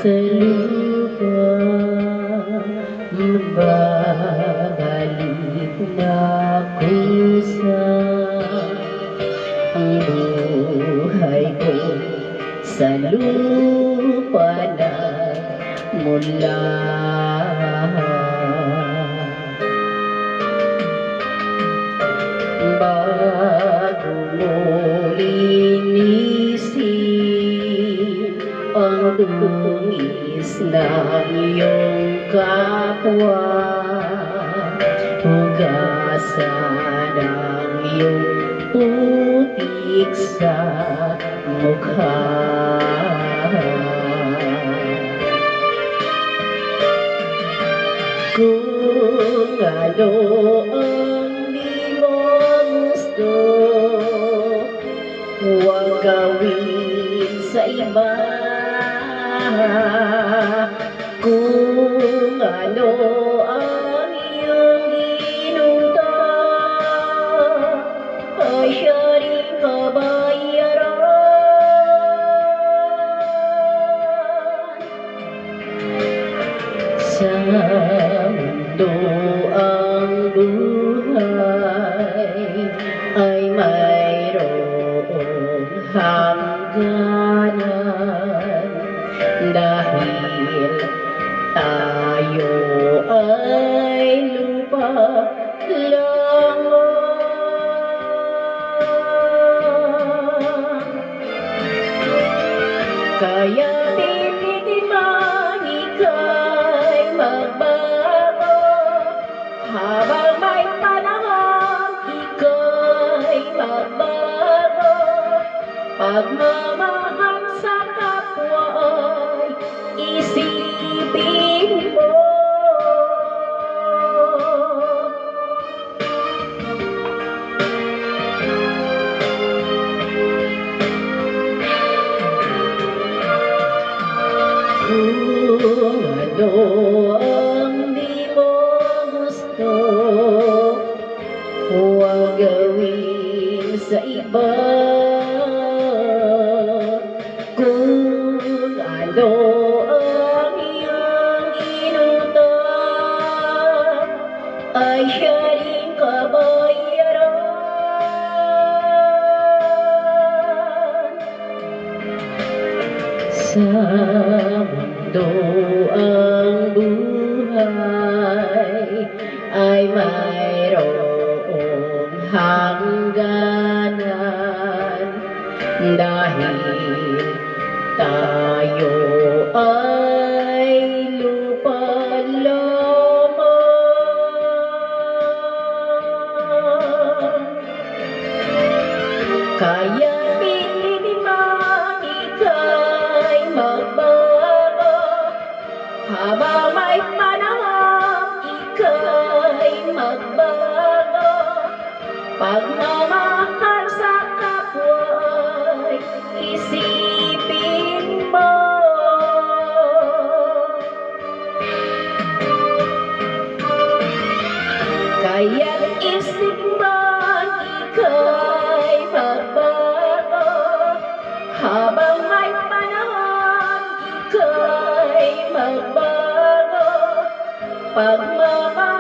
sa lupa, babalik na kusa ang buhay ko sa lupa na mula. Bago mo linisin ang dungis ng iyong kapwa, hugasan ang iyong putik sa mukha. Kung ano ang di mo gusto, huwag gawin sa iba. Kung ano ang iyong ginuto, ay siya rin kabayaran. Sa mundo ang buhay ay mayroong hangganan, dahil tayo ay lupa lamang. Kaya titiman ika'y magbago, habang may panahon ika'y magbago. Pagmamahal sa kapwa ay isipin mo. Kung ano ang di mo gusto, huwag gawin sa iba. Kung ano ang iyong ginuto, ay siya rin kabayaran. Sa mundo ang buhay ay mayroong hangganan, dahil tayo ay lupa lamang. Kaya titiman ika'y magbago, habang may panahon ika'y magbago. Pagmamahal sa kapwa ay isipin mo. Kaya't isip mo ika'y magbago, habang may panahon ika'y magbago. Pagmamahal